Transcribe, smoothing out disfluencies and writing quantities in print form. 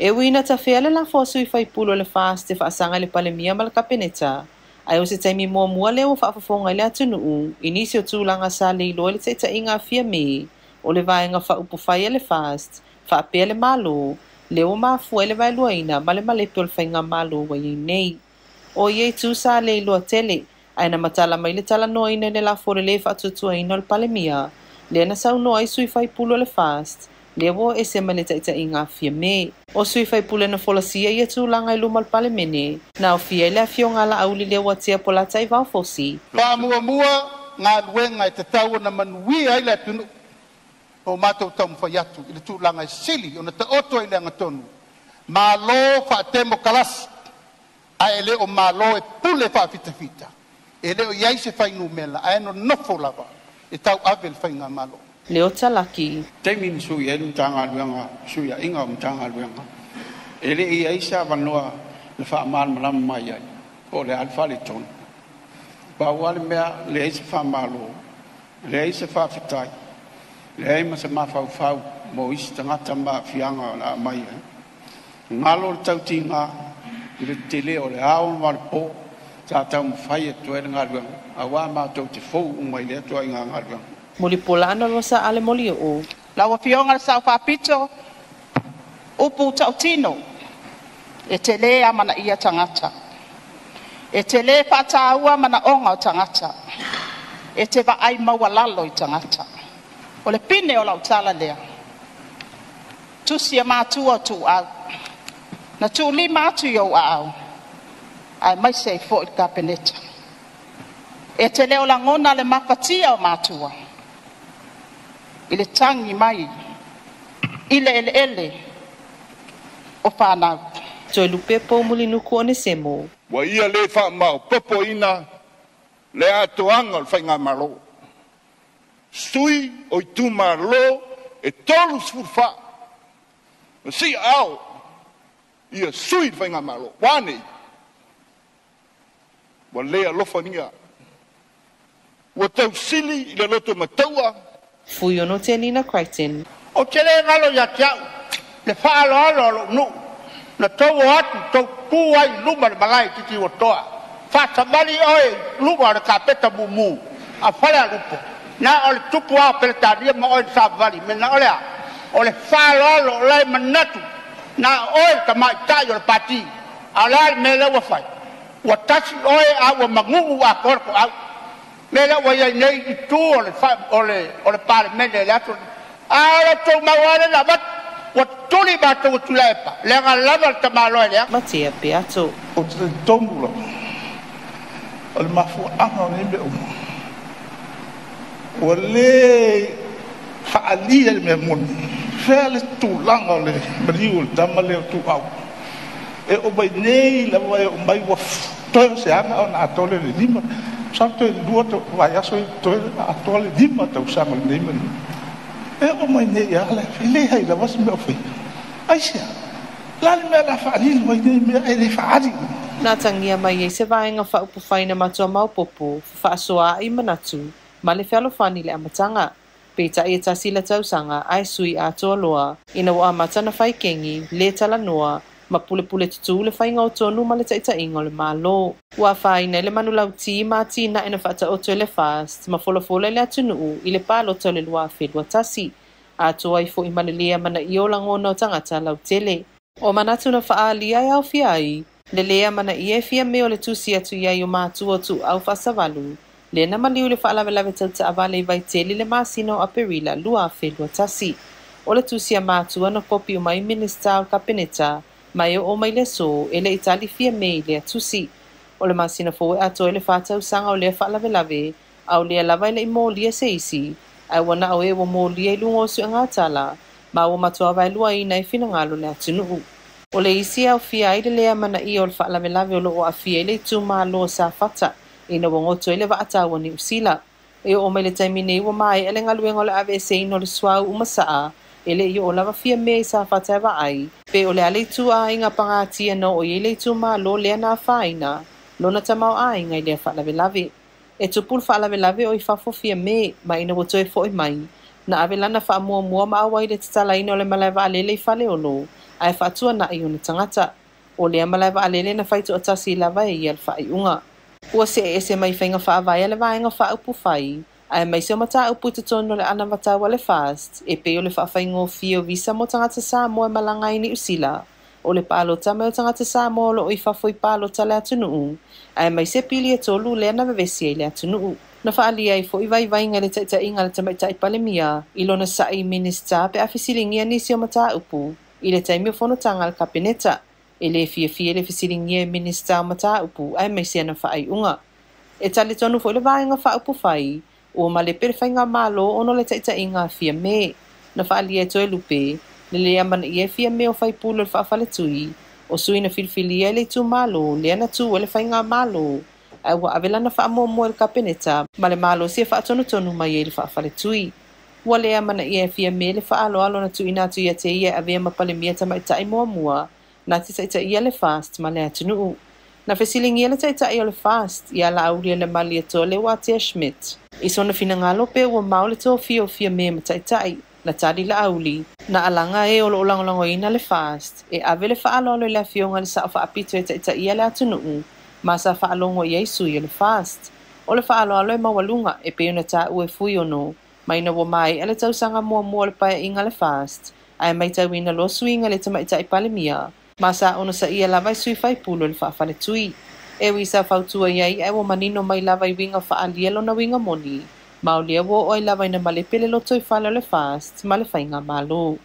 E wina ta fea le la fosu I whaipulo le fast te whaasanga le palemia ma le kapeneta. Ai o se taimi mua leo whaafafonga le atunuu, inisi o tūlanga sa leilo le te inga fia me, o le vaenga whaupufai le fast, whaapea le malo, leo mafua le vai luaina, ma le malepe o le whainga malo wa nei. O ye tu sa leilo a tele, ai na matala mai le tala noina le la fore le whaatutua ina le palemia, le na sau noa I sui whaipulo le fast, leo e se male te inga fia me. O sui whaipule na folasia ia tūlanga I luma le palemene, na o fia le afionga la auli leo atia po la tai vau fosi. Pa mua ngā luenga I te tau na manui ai le tunu o mātou tau mwhaiatu I le tūlanga I sili o na te oto I le angatonu. Mālo whaatemo kalas, a ele o mālo e pule whaafitafita. E leo iai se whainu mela, a eno nofo lava, e tau avel whainga mālo. Leo talaki. Teimi ni sui elu tanga luenga, sui a inga tanga luenga. Ele I aisa wanoa le whaamal malama mai ai, o le alfale tonu. Bawale mea le aisa whaamalo, le aisa whaafitai, le aima se mawhau mo isi tangata ma fianga la mai ai. Ngalo le tautinga, I le tele o le ao ma le po, ta tau mwhai e tuere ngā luenga, a wā mātou te fou umai le atua I ngā luenga. Moli polana rosa ale moli o. Lawa fionga sa whapito, upu tautino, e te le amana ia tangata. E te le pataua mana onga o tangata. E te va ai maua lalo I tangata. O le pine o lau tala lea. Tusia mātua tu au. Na tu li mātu yo au. Ai mai sei fo I kapeneta. E te le o langona le mafatia o mātua. I le tangi mai, I le ele, o whanau. Toi lupe po muli nuku o ne semo. Wa ia le whaamau, popo ina, le atoanga o whainga malo. Sui o I tu malo, e tolu sfurfa. Si au, ia sui whainga malo, wane. Wa lea lofania. Wa tau sili I le loto mataua. Fui ono te Nina Crichton. O te le ngalo ya tiau, le whaalo alo nu, na tau atu, tau kuai luma le malai titi o toa. Whata mali oi luma le kapeta mumu, a whale a lupo. Na o le tupu ao peletaria ma oi sa vali, me na olea, o le whaalo alo lai manatu, na oi ka mai tai o le pati, a lai me le wafai. Wa tasi oi a wa mangungu a korko au. Mela wa ia nei I tu o le parlemene le atu. Ala tau mawale la bat wa tuli batu tulepa. Le ngalama ta malo le. Matia Beato. O te tongulo. O le mafu anga ni be o. O le faalia le memon. Fele tu langa le briul tamale tu au. E o bai nei la wa o mai wa to se anga ona tole le lima. Santo e dua to vai aso to atole dima to sama lima. E o mai nei ala le hai la was me ofi. Aisha. La me la fali mai nei me e le fali. Na tangia mai e se vaenga whaupufai matua maupopo, whaasoa I manatu, ma le whalofani le amatanga. Peta e tasila tausanga ai sui a toa loa, ina wa amatana whaikengi, le tala noa, ma pule tutu le whainga o tonu ma le taita ingo le malo. Ua whaina le manulau ti ma tina ina whata oto le fast, ma fola le atunuu I le palo tau le lua whedua tasi. A toa I fo I malelea mana I o langona o tangata lau tele. O manatu na whaalia e au fiai, le lea mana I e fia meo le tusi atu iai o mātua tu au whasavalu. Le na maliu le whaalawelawe tau ta avale I vai tele le masino a perila lua whedua tasi. O le tusi a mātua na popi o mai minista o kapeneta, mai o mai le so e le itali fia mei le atusi. O le masina fo e ato e le whātau sanga o le whaalawelawe, au le alawa le I mō lia se isi, ai wana au e wa mō lia I lungo su ngatala, ma o matua vai lua I nai finangalo le atunuu. O le isi au fia I le lea mana I o le whaalawelawe o lo o a fia I le tu maa lo sa fata, ina wangoto I le waatawa ni usila. E o mai le taimine I wa mai e le ngaluenga o le ave se ino le suau umasaa, ele I o lava fia mea I sa whataewa ai, pe o le ale tu a inga pangatia no o ele tu ma lo lea na whaina, lona tamau a inga I lea whaalawelawe. E tupul whaalawelawe o I whafo fia mea, ma ina wato e fo I mai, na ave lana wha mua ma awai le tatala ina o le malaiwa alele I whale olo, ai whaatua na i una tangata. O lea malaiwa alele na whaitu atasi lava e ia whai unga. Ua se mai whainga whaavai ale vaenga whaupu whai, ai mai se o mata upu te tono le ana watawa le fast, e pe o le whaawhaingo fio visa mo tangata Samoa e malangai ni usila, o le palo tame o tangata Samoa lo i whawhoi palo tale atunuu, ai mai se pili e tolu lea na vevesi e le atunuu. Na whaalia i fo i vai le taita inga le tamaita i palemia, i lona sai minista pe afisilingia nisi o mata upu, i le taimi o whanotanga al kabineta, e le fia le fisilingia minista o mata upu, ai mai se ana whaai unga. E tali tonu fo i le vaenga whaupu whai, o ma le perwhainga malo ono le taita inga fia me. Na whaalia e toe lupe, le lea mana i e fia me o whai pulo le whaafale tui, o sui na filfilia le tu malo, lea na tu o le whainga malo, ai wa avela na whaamoa le kapeneta, ma le malo sia whaatonu mai e le whaafale tui. Wa lea mana i e fia me le whaalo na tu ina tu ia te ia a vea mapale mia tamaitai mua, na te taita ia le fast ma le atunuu. Na fesilingia le taita ia le fast, ia la aulia le malia to le Watia Schmidt. Iso na finangalo pe ua mau le tō fia me ma taitai, na tali la auli, na alanga e o lo langolango ina le fast, e ave le whaalolo le afionga le sa o whaapito e taita ia le atunuu, ma sa whaalongo i eisu i le fast. O le whaalolo e mawalunga e pe una ta ue fui ono, mai na wa mai ale tausanga mua le pae inga le fast, ai mai tau ina lo suinga le tamaitai palemia, ma sa ono sa ia lava i sui whai pulo le whaafale tui. E wisa whautua iai e wo manino mai lava i winga whaalielo na winga moni, ma o lia wo oi lava ina male pele loto i whale le fast, ma le whainga malo.